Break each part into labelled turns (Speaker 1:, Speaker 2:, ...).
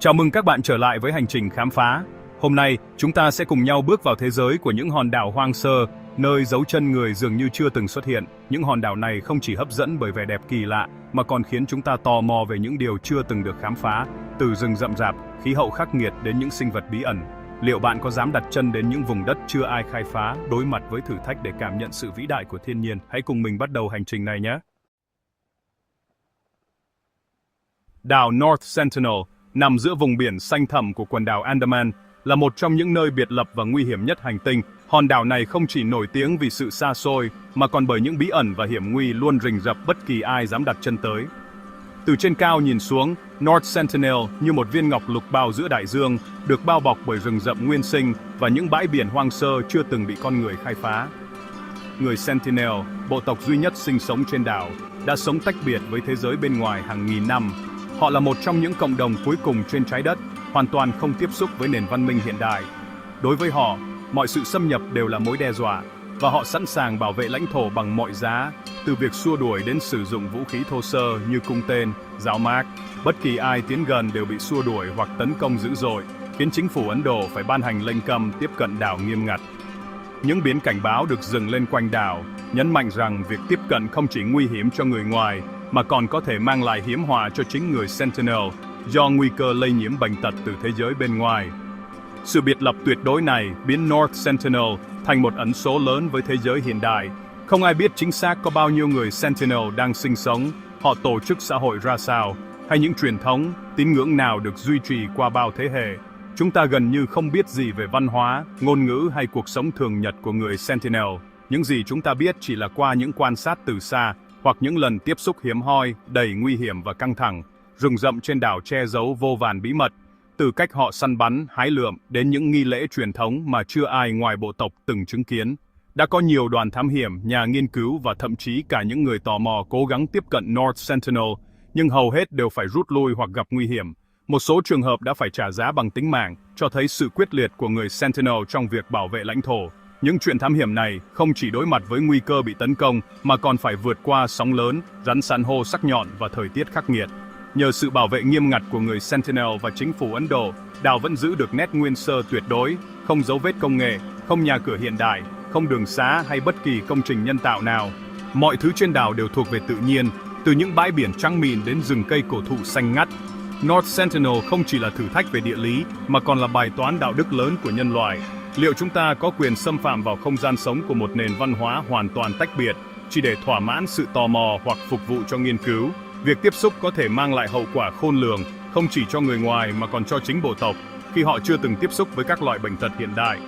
Speaker 1: Chào mừng các bạn trở lại với hành trình khám phá. Hôm nay, chúng ta sẽ cùng nhau bước vào thế giới của những hòn đảo hoang sơ, nơi dấu chân người dường như chưa từng xuất hiện. Những hòn đảo này không chỉ hấp dẫn bởi vẻ đẹp kỳ lạ, mà còn khiến chúng ta tò mò về những điều chưa từng được khám phá, từ rừng rậm rạp, khí hậu khắc nghiệt đến những sinh vật bí ẩn. Liệu bạn có dám đặt chân đến những vùng đất chưa ai khai phá, đối mặt với thử thách để cảm nhận sự vĩ đại của thiên nhiên? Hãy cùng mình bắt đầu hành trình này nhé! Đảo North Sentinel nằm giữa vùng biển xanh thẳm của quần đảo Andaman, là một trong những nơi biệt lập và nguy hiểm nhất hành tinh. Hòn đảo này không chỉ nổi tiếng vì sự xa xôi, mà còn bởi những bí ẩn và hiểm nguy luôn rình rập bất kỳ ai dám đặt chân tới. Từ trên cao nhìn xuống, North Sentinel như một viên ngọc lục bao giữa đại dương, được bao bọc bởi rừng rậm nguyên sinh và những bãi biển hoang sơ chưa từng bị con người khai phá. Người Sentinel, bộ tộc duy nhất sinh sống trên đảo, đã sống tách biệt với thế giới bên ngoài hàng nghìn năm. Họ là một trong những cộng đồng cuối cùng trên trái đất, hoàn toàn không tiếp xúc với nền văn minh hiện đại. Đối với họ, mọi sự xâm nhập đều là mối đe dọa, và họ sẵn sàng bảo vệ lãnh thổ bằng mọi giá, từ việc xua đuổi đến sử dụng vũ khí thô sơ như cung tên, giáo mác. Bất kỳ ai tiến gần đều bị xua đuổi hoặc tấn công dữ dội, khiến chính phủ Ấn Độ phải ban hành lệnh cấm tiếp cận đảo nghiêm ngặt. Những biển cảnh báo được dừng lên quanh đảo, nhấn mạnh rằng việc tiếp cận không chỉ nguy hiểm cho người ngoài, mà còn có thể mang lại hiểm họa cho chính người Sentinel, do nguy cơ lây nhiễm bệnh tật từ thế giới bên ngoài. Sự biệt lập tuyệt đối này biến North Sentinel thành một ẩn số lớn với thế giới hiện đại. Không ai biết chính xác có bao nhiêu người Sentinel đang sinh sống, họ tổ chức xã hội ra sao, hay những truyền thống, tín ngưỡng nào được duy trì qua bao thế hệ. Chúng ta gần như không biết gì về văn hóa, ngôn ngữ hay cuộc sống thường nhật của người Sentinel. Những gì chúng ta biết chỉ là qua những quan sát từ xa, hoặc những lần tiếp xúc hiếm hoi, đầy nguy hiểm và căng thẳng. Rừng rậm trên đảo che giấu vô vàn bí mật, từ cách họ săn bắn, hái lượm đến những nghi lễ truyền thống mà chưa ai ngoài bộ tộc từng chứng kiến. Đã có nhiều đoàn thám hiểm, nhà nghiên cứu và thậm chí cả những người tò mò cố gắng tiếp cận North Sentinel, nhưng hầu hết đều phải rút lui hoặc gặp nguy hiểm. Một số trường hợp đã phải trả giá bằng tính mạng, cho thấy sự quyết liệt của người Sentinel trong việc bảo vệ lãnh thổ. Những chuyện thám hiểm này không chỉ đối mặt với nguy cơ bị tấn công, mà còn phải vượt qua sóng lớn, rắn san hô sắc nhọn và thời tiết khắc nghiệt. Nhờ sự bảo vệ nghiêm ngặt của người Sentinel và chính phủ Ấn Độ, đảo vẫn giữ được nét nguyên sơ tuyệt đối, không dấu vết công nghệ, không nhà cửa hiện đại, không đường xá hay bất kỳ công trình nhân tạo nào. Mọi thứ trên đảo đều thuộc về tự nhiên, từ những bãi biển trắng mịn đến rừng cây cổ thụ xanh ngắt. North Sentinel không chỉ là thử thách về địa lý, mà còn là bài toán đạo đức lớn của nhân loại. Liệu chúng ta có quyền xâm phạm vào không gian sống của một nền văn hóa hoàn toàn tách biệt, chỉ để thỏa mãn sự tò mò hoặc phục vụ cho nghiên cứu? Việc tiếp xúc có thể mang lại hậu quả khôn lường, không chỉ cho người ngoài mà còn cho chính bộ tộc, khi họ chưa từng tiếp xúc với các loại bệnh tật hiện đại.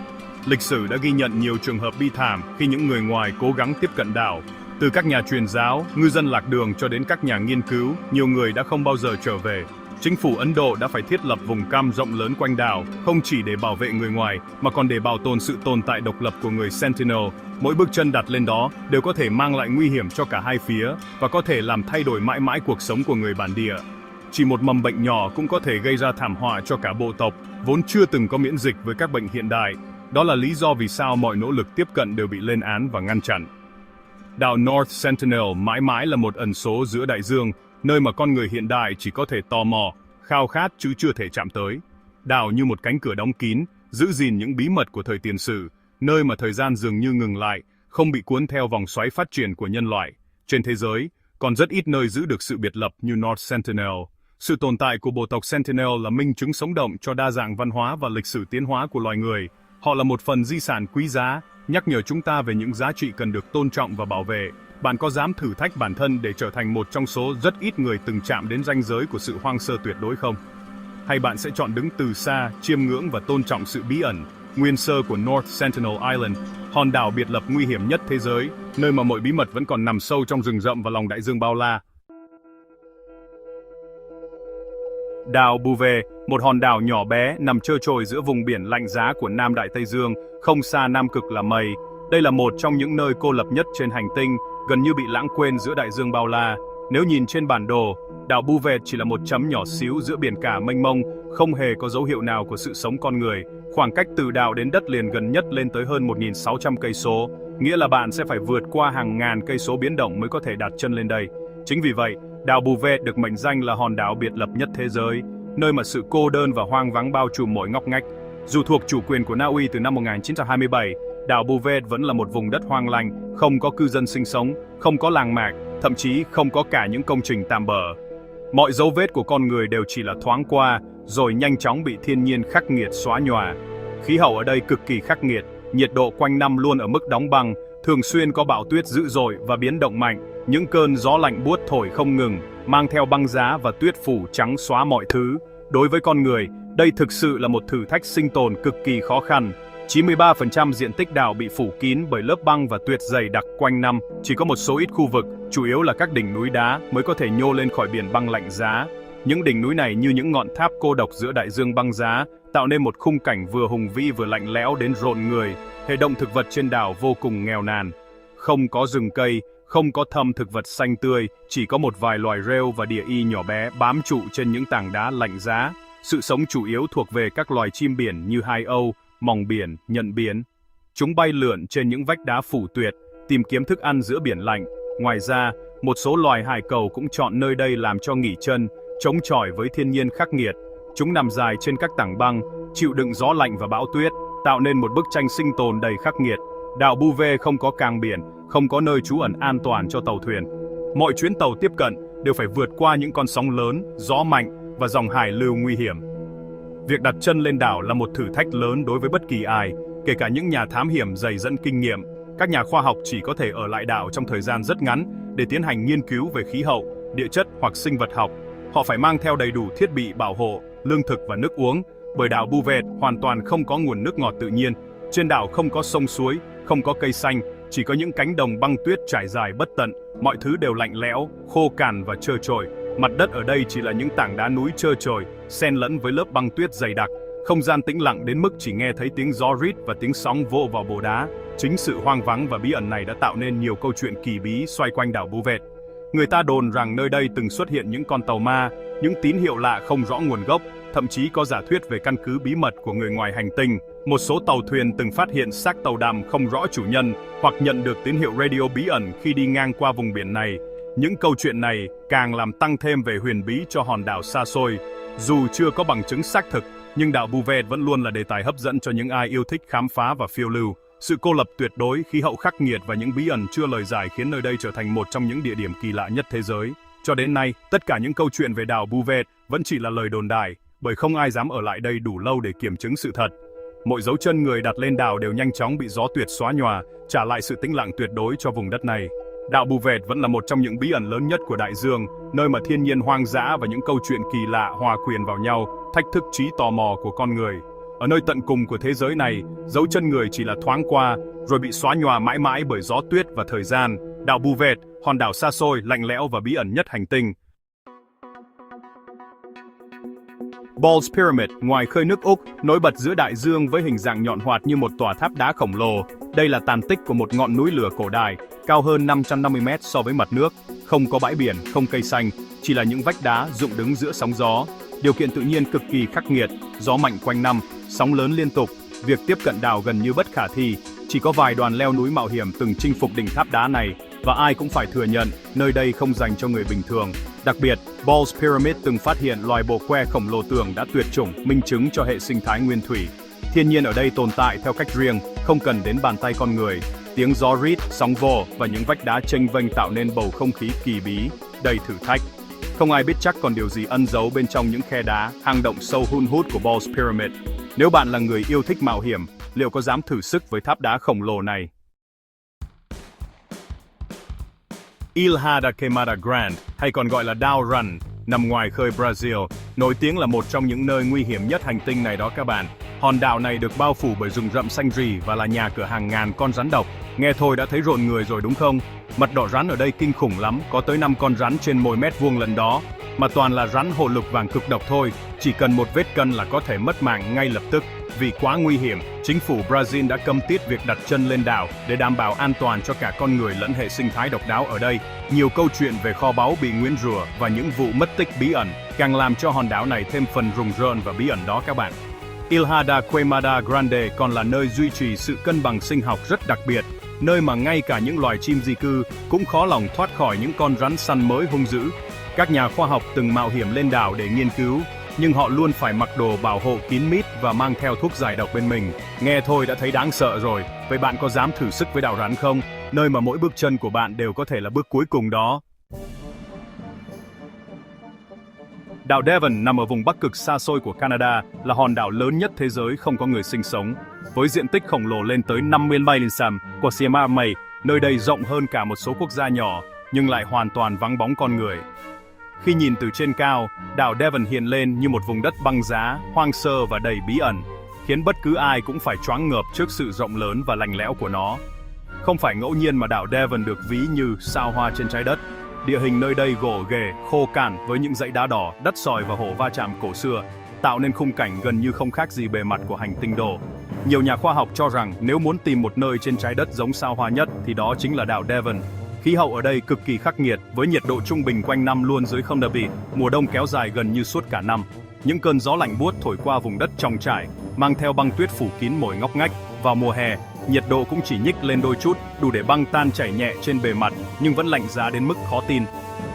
Speaker 1: Lịch sử đã ghi nhận nhiều trường hợp bi thảm khi những người ngoài cố gắng tiếp cận đảo. Từ các nhà truyền giáo, ngư dân lạc đường cho đến các nhà nghiên cứu, nhiều người đã không bao giờ trở về. Chính phủ Ấn Độ đã phải thiết lập vùng cam rộng lớn quanh đảo, không chỉ để bảo vệ người ngoài, mà còn để bảo tồn sự tồn tại độc lập của người Sentinel. Mỗi bước chân đặt lên đó đều có thể mang lại nguy hiểm cho cả hai phía, và có thể làm thay đổi mãi mãi cuộc sống của người bản địa. Chỉ một mầm bệnh nhỏ cũng có thể gây ra thảm họa cho cả bộ tộc, vốn chưa từng có miễn dịch với các bệnh hiện đại. Đó là lý do vì sao mọi nỗ lực tiếp cận đều bị lên án và ngăn chặn. Đảo North Sentinel mãi mãi là một ẩn số giữa đại dương, nơi mà con người hiện đại chỉ có thể tò mò, khao khát chứ chưa thể chạm tới. Đảo như một cánh cửa đóng kín, giữ gìn những bí mật của thời tiền sử, nơi mà thời gian dường như ngừng lại, không bị cuốn theo vòng xoáy phát triển của nhân loại. Trên thế giới, còn rất ít nơi giữ được sự biệt lập như North Sentinel. Sự tồn tại của bộ tộc Sentinel là minh chứng sống động cho đa dạng văn hóa và lịch sử tiến hóa của loài người. Họ là một phần di sản quý giá, nhắc nhở chúng ta về những giá trị cần được tôn trọng và bảo vệ. Bạn có dám thử thách bản thân để trở thành một trong số rất ít người từng chạm đến ranh giới của sự hoang sơ tuyệt đối không? Hay bạn sẽ chọn đứng từ xa, chiêm ngưỡng và tôn trọng sự bí ẩn, nguyên sơ của North Sentinel Island, hòn đảo biệt lập nguy hiểm nhất thế giới, nơi mà mọi bí mật vẫn còn nằm sâu trong rừng rậm và lòng đại dương bao la? Đảo Bouvet, một hòn đảo nhỏ bé nằm trơ trội giữa vùng biển lạnh giá của Nam Đại Tây Dương, không xa Nam Cực là mây. Đây là một trong những nơi cô lập nhất trên hành tinh, gần như bị lãng quên giữa đại dương bao la. Nếu nhìn trên bản đồ, đảo Bouvet chỉ là một chấm nhỏ xíu giữa biển cả mênh mông, không hề có dấu hiệu nào của sự sống con người. Khoảng cách từ đảo đến đất liền gần nhất lên tới hơn 1.600 cây số, nghĩa là bạn sẽ phải vượt qua hàng ngàn cây số biến động mới có thể đặt chân lên đây. Chính vì vậy, đảo Bouvet được mệnh danh là hòn đảo biệt lập nhất thế giới. nơi mà sự cô đơn và hoang vắng bao trùm mọi ngóc ngách. Dù thuộc chủ quyền của Na Uy từ năm 1927, đảo Bouvet vẫn là một vùng đất hoang lạnh, không có cư dân sinh sống, không có làng mạc, thậm chí không có cả những công trình tạm bợ. Mọi dấu vết của con người đều chỉ là thoáng qua, rồi nhanh chóng bị thiên nhiên khắc nghiệt xóa nhòa. Khí hậu ở đây cực kỳ khắc nghiệt, nhiệt độ quanh năm luôn ở mức đóng băng, thường xuyên có bão tuyết dữ dội và biến động mạnh, những cơn gió lạnh buốt thổi không ngừng, mang theo băng giá và tuyết phủ trắng xóa mọi thứ. Đối với con người, đây thực sự là một thử thách sinh tồn cực kỳ khó khăn. 93% diện tích đảo bị phủ kín bởi lớp băng và tuyết dày đặc quanh năm, chỉ có một số ít khu vực, chủ yếu là các đỉnh núi đá mới có thể nhô lên khỏi biển băng lạnh giá. Những đỉnh núi này như những ngọn tháp cô độc giữa đại dương băng giá, tạo nên một khung cảnh vừa hùng vĩ vừa lạnh lẽo đến rợn người. Hệ động thực vật trên đảo vô cùng nghèo nàn. Không có rừng cây, không có thâm thực vật xanh tươi, chỉ có một vài loài rêu và đỉa y nhỏ bé bám trụ trên những tảng đá lạnh giá. Sự sống chủ yếu thuộc về các loài chim biển như hai âu, mòng biển, nhện biển. Chúng bay lượn trên những vách đá phủ tuyệt, tìm kiếm thức ăn giữa biển lạnh. Ngoài ra, một số loài hải cẩu cũng chọn nơi đây làm cho nghỉ chân, chống chọi với thiên nhiên khắc nghiệt. Chúng nằm dài trên các tảng băng, chịu đựng gió lạnh và bão tuyết, tạo nên một bức tranh sinh tồn đầy khắc nghiệt. Đảo Bouvet không có cảng biển, không có nơi trú ẩn an toàn cho tàu thuyền. Mọi chuyến tàu tiếp cận đều phải vượt qua những con sóng lớn, gió mạnh và dòng hải lưu nguy hiểm. Việc đặt chân lên đảo là một thử thách lớn đối với bất kỳ ai, kể cả những nhà thám hiểm dày dặn kinh nghiệm. Các nhà khoa học chỉ có thể ở lại đảo trong thời gian rất ngắn để tiến hành nghiên cứu về khí hậu, địa chất hoặc sinh vật học. Họ phải mang theo đầy đủ thiết bị bảo hộ, lương thực và nước uống, bởi đảo Bouvet hoàn toàn không có nguồn nước ngọt tự nhiên. Trên đảo không có sông suối, không có cây xanh, chỉ có những cánh đồng băng tuyết trải dài bất tận. Mọi thứ đều lạnh lẽo, khô cằn và trơ trọi. Mặt đất ở đây chỉ là những tảng đá núi trơ trọi, xen lẫn với lớp băng tuyết dày đặc. Không gian tĩnh lặng đến mức chỉ nghe thấy tiếng gió rít và tiếng sóng vỗ vào bồ đá. Chính sự hoang vắng và bí ẩn này đã tạo nên nhiều câu chuyện kỳ bí xoay quanh đảo Bouvet. Người ta đồn rằng nơi đây từng xuất hiện những con tàu ma, những tín hiệu lạ không rõ nguồn gốc, thậm chí có giả thuyết về căn cứ bí mật của người ngoài hành tinh. Một số tàu thuyền từng phát hiện xác tàu đàm không rõ chủ nhân, hoặc nhận được tín hiệu radio bí ẩn khi đi ngang qua vùng biển này. Những câu chuyện này càng làm tăng thêm về huyền bí cho hòn đảo xa xôi. Dù chưa có bằng chứng xác thực, nhưng đảo Bouvet vẫn luôn là đề tài hấp dẫn cho những ai yêu thích khám phá và phiêu lưu. Sự cô lập tuyệt đối, khí hậu khắc nghiệt và những bí ẩn chưa lời giải khiến nơi đây trở thành một trong những địa điểm kỳ lạ nhất thế giới. Cho đến nay, tất cả những câu chuyện về đảo Bouvet vẫn chỉ là lời đồn đại, bởi không ai dám ở lại đây đủ lâu để kiểm chứng sự thật. Mọi dấu chân người đặt lên đảo đều nhanh chóng bị gió tuyệt xóa nhòa, trả lại sự tĩnh lặng tuyệt đối cho vùng đất này. Đảo Bouvet vẫn là một trong những bí ẩn lớn nhất của đại dương, nơi mà thiên nhiên hoang dã và những câu chuyện kỳ lạ hòa quyện vào nhau, thách thức trí tò mò của con người. Ở nơi tận cùng của thế giới này, dấu chân người chỉ là thoáng qua, rồi bị xóa nhòa mãi mãi bởi gió tuyết và thời gian. Đảo Bouvet, hòn đảo xa xôi, lạnh lẽo và bí ẩn nhất hành tinh. Ball's Pyramid, ngoài khơi nước Úc, nổi bật giữa đại dương với hình dạng nhọn hoắt như một tòa tháp đá khổng lồ. Đây là tàn tích của một ngọn núi lửa cổ đại, cao hơn 550 mét so với mặt nước. Không có bãi biển, không cây xanh, chỉ là những vách đá dựng đứng giữa sóng gió. Điều kiện tự nhiên cực kỳ khắc nghiệt, gió mạnh quanh năm, sóng lớn liên tục. Việc tiếp cận đảo gần như bất khả thi. Chỉ có vài đoàn leo núi mạo hiểm từng chinh phục đỉnh tháp đá này, và ai cũng phải thừa nhận, nơi đây không dành cho người bình thường. Đặc biệt, Ball's Pyramid từng phát hiện loài bồ que khổng lồ tường đã tuyệt chủng, minh chứng cho hệ sinh thái nguyên thủy. Thiên nhiên ở đây tồn tại theo cách riêng, không cần đến bàn tay con người. Tiếng gió rít, sóng vỗ và những vách đá chênh vênh tạo nên bầu không khí kỳ bí, đầy thử thách. Không ai biết chắc còn điều gì ẩn giấu bên trong những khe đá, hang động sâu hun hút của Ball's Pyramid. Nếu bạn là người yêu thích mạo hiểm, liệu có dám thử sức với tháp đá khổng lồ này? Ilha da Queimada Grande, hay còn gọi là đảo Rắn, nằm ngoài khơi Brazil, nổi tiếng là một trong những nơi nguy hiểm nhất hành tinh này đó các bạn. Hòn đảo này được bao phủ bởi rừng rậm xanh rì và là nhà cửa hàng ngàn con rắn độc. Nghe thôi đã thấy rợn người rồi đúng không? Mật độ rắn ở đây kinh khủng lắm, có tới 5 con rắn trên mỗi mét vuông lần đó. Mà toàn là rắn hổ lục vàng cực độc thôi, chỉ cần một vết cân là có thể mất mạng ngay lập tức. Vì quá nguy hiểm, chính phủ Brazil đã cấm tiết việc đặt chân lên đảo để đảm bảo an toàn cho cả con người lẫn hệ sinh thái độc đáo ở đây. Nhiều câu chuyện về kho báu bị nguyền rủa và những vụ mất tích bí ẩn càng làm cho hòn đảo này thêm phần rùng rợn và bí ẩn đó các bạn. Ilha da Queimada Grande còn là nơi duy trì sự cân bằng sinh học rất đặc biệt, nơi mà ngay cả những loài chim di cư cũng khó lòng thoát khỏi những con rắn săn mới hung dữ. Các nhà khoa học từng mạo hiểm lên đảo để nghiên cứu, nhưng họ luôn phải mặc đồ bảo hộ kín mít và mang theo thuốc giải độc bên mình. Nghe thôi đã thấy đáng sợ rồi. Vậy bạn có dám thử sức với đảo rắn không? Nơi mà mỗi bước chân của bạn đều có thể là bước cuối cùng đó. Đảo Devon nằm ở vùng Bắc Cực xa xôi của Canada, là hòn đảo lớn nhất thế giới không có người sinh sống. Với diện tích khổng lồ lên tới 50 mile của Siem May, nơi đây rộng hơn cả một số quốc gia nhỏ, nhưng lại hoàn toàn vắng bóng con người. Khi nhìn từ trên cao, đảo Devon hiện lên như một vùng đất băng giá, hoang sơ và đầy bí ẩn, khiến bất cứ ai cũng phải choáng ngợp trước sự rộng lớn và lạnh lẽo của nó. Không phải ngẫu nhiên mà đảo Devon được ví như sao hoa trên trái đất. Địa hình nơi đây gồ ghề, khô cằn với những dãy đá đỏ, đất sỏi và hổ va chạm cổ xưa, tạo nên khung cảnh gần như không khác gì bề mặt của hành tinh đổ. Nhiều nhà khoa học cho rằng nếu muốn tìm một nơi trên trái đất giống sao hoa nhất thì đó chính là đảo Devon. Khí hậu ở đây cực kỳ khắc nghiệt, với nhiệt độ trung bình quanh năm luôn dưới 0 độ, mùa đông kéo dài gần như suốt cả năm. Những cơn gió lạnh buốt thổi qua vùng đất tròng trải, mang theo băng tuyết phủ kín mỗi ngóc ngách. Vào mùa hè, nhiệt độ cũng chỉ nhích lên đôi chút, đủ để băng tan chảy nhẹ trên bề mặt, nhưng vẫn lạnh giá đến mức khó tin.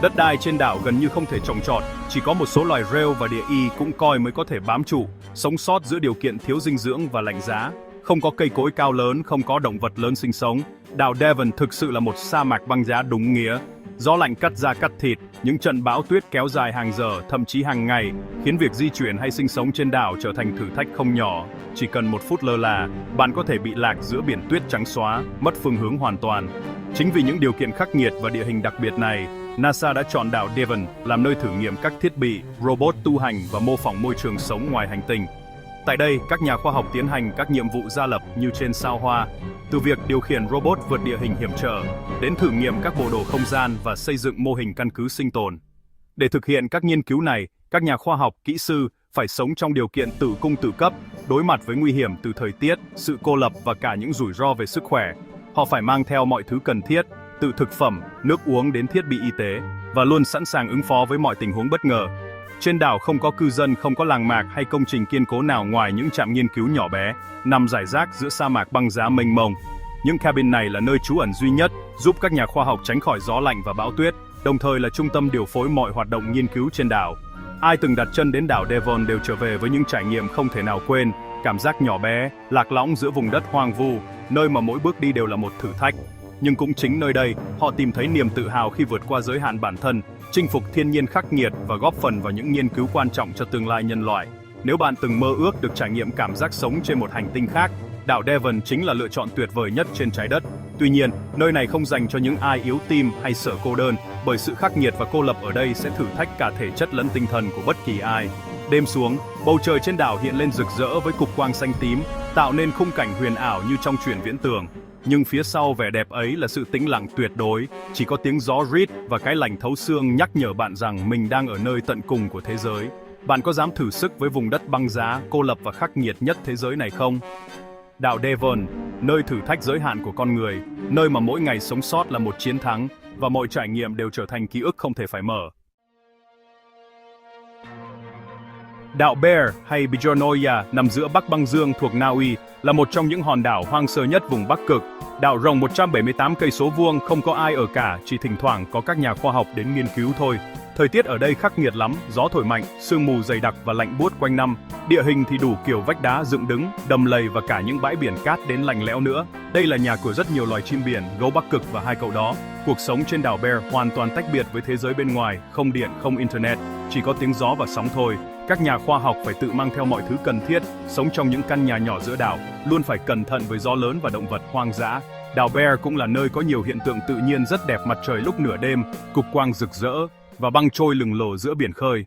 Speaker 1: Đất đai trên đảo gần như không thể trồng trọt, chỉ có một số loài rêu và địa y cũng coi mới có thể bám trụ, sống sót giữa điều kiện thiếu dinh dưỡng và lạnh giá. Không có cây cối cao lớn, không có động vật lớn sinh sống, đảo Devon thực sự là một sa mạc băng giá đúng nghĩa. Gió lạnh cắt da cắt thịt, những trận bão tuyết kéo dài hàng giờ, thậm chí hàng ngày, khiến việc di chuyển hay sinh sống trên đảo trở thành thử thách không nhỏ. Chỉ cần một phút lơ là, bạn có thể bị lạc giữa biển tuyết trắng xóa, mất phương hướng hoàn toàn. Chính vì những điều kiện khắc nghiệt và địa hình đặc biệt này, NASA đã chọn đảo Devon làm nơi thử nghiệm các thiết bị, robot tu hành và mô phỏng môi trường sống ngoài hành tinh. Tại đây, các nhà khoa học tiến hành các nhiệm vụ gia lập như trên sao Hoa, từ việc điều khiển robot vượt địa hình hiểm trở, đến thử nghiệm các bộ đồ không gian và xây dựng mô hình căn cứ sinh tồn. Để thực hiện các nghiên cứu này, các nhà khoa học, kỹ sư phải sống trong điều kiện tử cung tự cấp, đối mặt với nguy hiểm từ thời tiết, sự cô lập và cả những rủi ro về sức khỏe. Họ phải mang theo mọi thứ cần thiết, từ thực phẩm, nước uống đến thiết bị y tế, và luôn sẵn sàng ứng phó với mọi tình huống bất ngờ. Trên đảo không có cư dân, không có làng mạc hay công trình kiên cố nào ngoài những trạm nghiên cứu nhỏ bé, nằm rải rác giữa sa mạc băng giá mênh mông. Những cabin này là nơi trú ẩn duy nhất, giúp các nhà khoa học tránh khỏi gió lạnh và bão tuyết, đồng thời là trung tâm điều phối mọi hoạt động nghiên cứu trên đảo. Ai từng đặt chân đến đảo Devon đều trở về với những trải nghiệm không thể nào quên, cảm giác nhỏ bé, lạc lõng giữa vùng đất hoang vu, nơi mà mỗi bước đi đều là một thử thách. Nhưng cũng chính nơi đây, họ tìm thấy niềm tự hào khi vượt qua giới hạn bản thân, chinh phục thiên nhiên khắc nghiệt và góp phần vào những nghiên cứu quan trọng cho tương lai nhân loại. Nếu bạn từng mơ ước được trải nghiệm cảm giác sống trên một hành tinh khác, đảo Devon chính là lựa chọn tuyệt vời nhất trên trái đất. Tuy nhiên, nơi này không dành cho những ai yếu tim hay sợ cô đơn, bởi sự khắc nghiệt và cô lập ở đây sẽ thử thách cả thể chất lẫn tinh thần của bất kỳ ai. Đêm xuống, bầu trời trên đảo hiện lên rực rỡ với cục quang xanh tím, tạo nên khung cảnh huyền ảo như trong truyện viễn tưởng. Nhưng phía sau vẻ đẹp ấy là sự tĩnh lặng tuyệt đối, chỉ có tiếng gió rít và cái lạnh thấu xương nhắc nhở bạn rằng mình đang ở nơi tận cùng của thế giới. Bạn có dám thử sức với vùng đất băng giá, cô lập và khắc nghiệt nhất thế giới này không? Đảo Devon, nơi thử thách giới hạn của con người, nơi mà mỗi ngày sống sót là một chiến thắng và mọi trải nghiệm đều trở thành ký ức không thể phải mở. Đảo Bear hay Bjornoya nằm giữa Bắc băng dương thuộc Na Uy, là một trong những hòn đảo hoang sơ nhất vùng Bắc Cực. Đảo rộng 178 cây số vuông, không có ai ở cả, chỉ thỉnh thoảng có các nhà khoa học đến nghiên cứu thôi. Thời tiết ở đây khắc nghiệt lắm, gió thổi mạnh, sương mù dày đặc và lạnh buốt quanh năm. Địa hình thì đủ kiểu vách đá dựng đứng, đầm lầy và cả những bãi biển cát đến lạnh lẽo nữa. Đây là nhà của rất nhiều loài chim biển, gấu Bắc Cực và hai cậu đó. Cuộc sống trên đảo Bear hoàn toàn tách biệt với thế giới bên ngoài, không điện, không internet, chỉ có tiếng gió và sóng thôi. Các nhà khoa học phải tự mang theo mọi thứ cần thiết, sống trong những căn nhà nhỏ giữa đảo, luôn phải cẩn thận với gió lớn và động vật hoang dã. Đảo Bear cũng là nơi có nhiều hiện tượng tự nhiên rất đẹp, mặt trời lúc nửa đêm, cục quang rực rỡ và băng trôi lừng lờ giữa biển khơi.